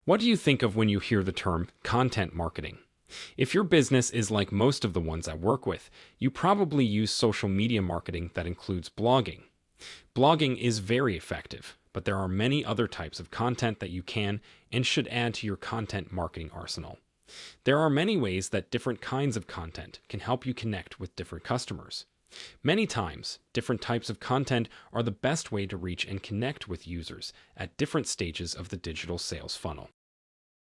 What do you think of when you hear the term content marketing? If your business is like most of the ones I work with, you probably use social media marketing that includes blogging. Blogging is very effective, but there are many other types of content that you can and should add to your content marketing arsenal. There are many ways that different kinds of content can help you connect with different customers. Many times, different types of content are the best way to reach and connect with users at different stages of the digital sales funnel.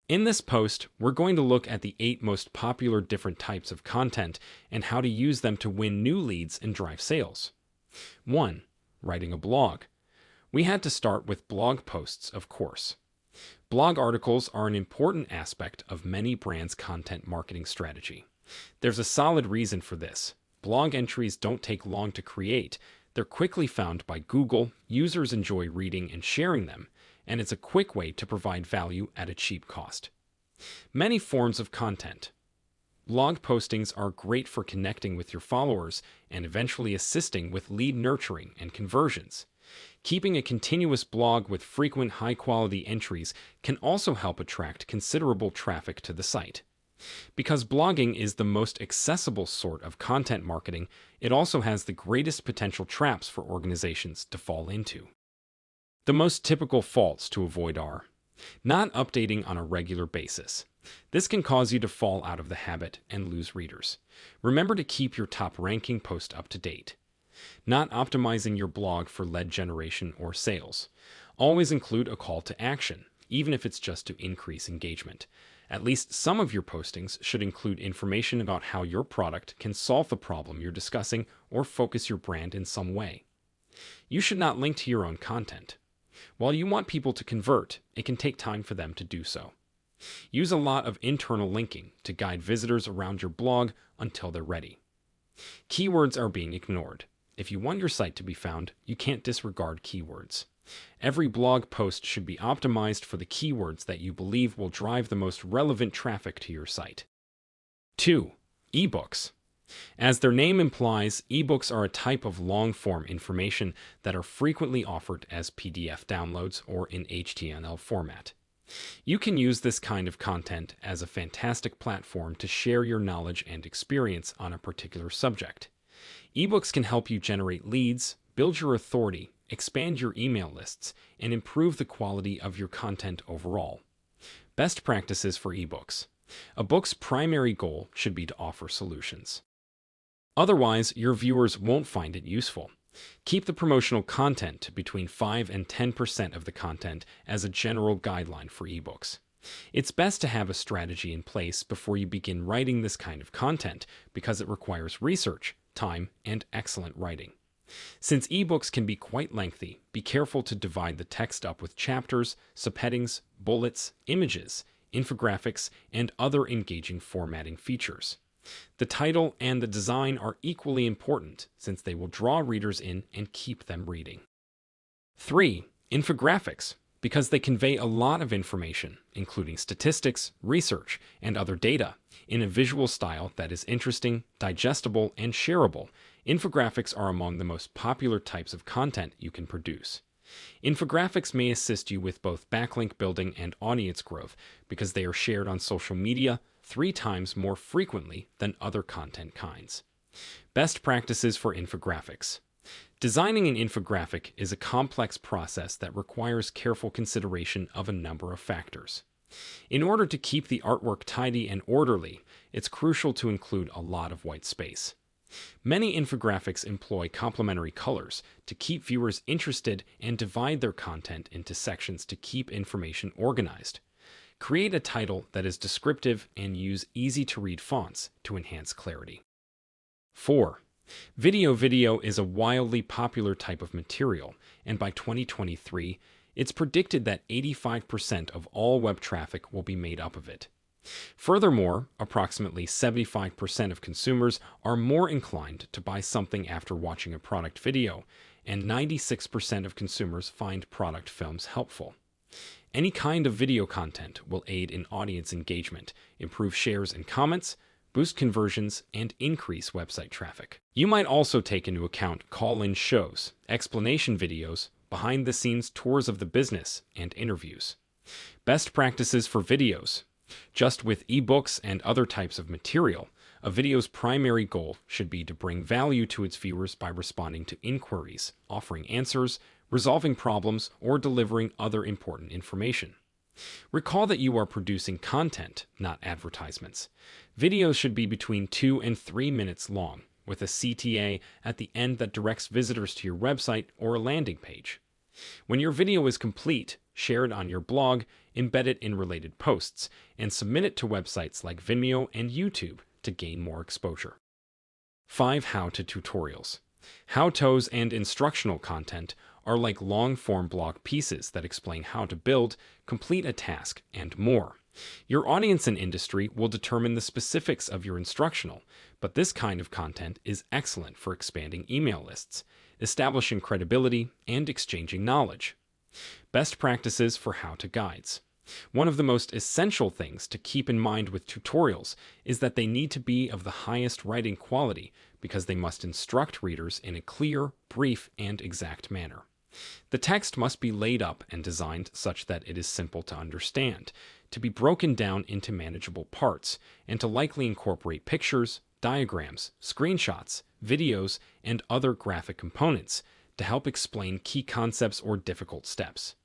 In this post, we're going to look at the 8 most popular different types of content and how to use them to win new leads and drive sales. 1. Writing a blog. We had to start with blog posts, of course. Blog articles are an important aspect of many brands' content marketing strategy. There's a solid reason for this. Blog entries don't take long to create. They're quickly found by Google, users enjoy reading and sharing them, and it's a quick way to provide value at a cheap cost. Many forms of content. Blog postings are great for connecting with your followers and eventually assisting with lead nurturing and conversions. Keeping a continuous blog with frequent high-quality entries can also help attract considerable traffic to the site. Because blogging is the most accessible sort of content marketing, it also has the greatest potential traps for organizations to fall into. The most typical faults to avoid are not updating on a regular basis. This can cause you to fall out of the habit and lose readers. Remember to keep your top ranking post up to date. Not optimizing your blog for lead generation or sales. Always include a call to action, even if it's just to increase engagement. At least some of your postings should include information about how your product can solve the problem you're discussing or focus your brand in some way. You should not link to your own content. While you want people to convert, it can take time for them to do so. Use a lot of internal linking to guide visitors around your blog until they're ready. Keywords are being ignored. If you want your site to be found, you can't disregard keywords. Every blog post should be optimized for the keywords that you believe will drive the most relevant traffic to your site. 2. Ebooks. As their name implies, ebooks are a type of long-form information that are frequently offered as PDF downloads or in HTML format. You can use this kind of content as a fantastic platform to share your knowledge and experience on a particular subject. Ebooks can help you generate leads, build your authority, expand your email lists, and improve the quality of your content overall. Best practices for ebooks. A book's primary goal should be to offer solutions. Otherwise, your viewers won't find it useful. Keep the promotional content to between 5 and 10% of the content as a general guideline for ebooks. It's best to have a strategy in place before you begin writing this kind of content because it requires research, time, and excellent writing. Since ebooks can be quite lengthy, be careful to divide the text up with chapters, subheadings, bullets, images, infographics, and other engaging formatting features. The title and the design are equally important since they will draw readers in and keep them reading. 3. Infographics, because they convey a lot of information, including statistics, research, and other data, in a visual style that is interesting, digestible, and shareable. Infographics are among the most popular types of content you can produce. Infographics may assist you with both backlink building and audience growth because they are shared on social media 3 times more frequently than other content kinds. Best practices for infographics. Designing an infographic is a complex process that requires careful consideration of a number of factors. In order to keep the artwork tidy and orderly, it's crucial to include a lot of white space. Many infographics employ complementary colors to keep viewers interested and divide their content into sections to keep information organized. Create a title that is descriptive and use easy-to-read fonts to enhance clarity. 4. Video is a wildly popular type of material, and by 2023, it's predicted that 85% of all web traffic will be made up of it. Furthermore, approximately 75% of consumers are more inclined to buy something after watching a product video, and 96% of consumers find product films helpful. Any kind of video content will aid in audience engagement, improve shares and comments, boost conversions, and increase website traffic. You might also take into account call-in shows, explanation videos, behind-the-scenes tours of the business, and interviews. Best practices for videos. Just with ebooks and other types of material, a video's primary goal should be to bring value to its viewers by responding to inquiries, offering answers, resolving problems, or delivering other important information. Recall that you are producing content, not advertisements. Videos should be between 2 and 3 minutes long, with a CTA at the end that directs visitors to your website or a landing page. When your video is complete, share it on your blog, embed it in related posts, and submit it to websites like Vimeo and YouTube to gain more exposure. 5 How-to tutorials. How-tos and instructional content are like long-form blog pieces that explain how to build, complete a task, and more. Your audience and industry will determine the specifics of your instructional, but this kind of content is excellent for expanding email lists, establishing credibility, and exchanging knowledge. Best practices for how-to guides. One of the most essential things to keep in mind with tutorials is that they need to be of the highest writing quality because they must instruct readers in a clear, brief, and exact manner. The text must be laid up and designed such that it is simple to understand, to be broken down into manageable parts, and to likely incorporate pictures, diagrams, screenshots, videos, and other graphic components to help explain key concepts or difficult steps.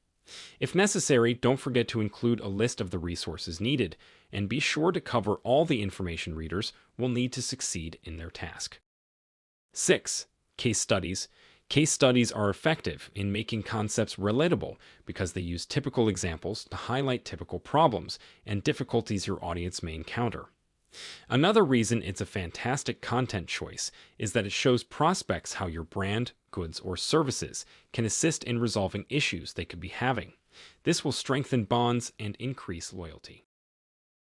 If necessary, don't forget to include a list of the resources needed, and be sure to cover all the information readers will need to succeed in their task. 6. Case studies. Case studies are effective in making concepts relatable because they use typical examples to highlight typical problems and difficulties your audience may encounter. Another reason it's a fantastic content choice is that it shows prospects how your brand, goods, or services can assist in resolving issues they could be having. This will strengthen bonds and increase loyalty.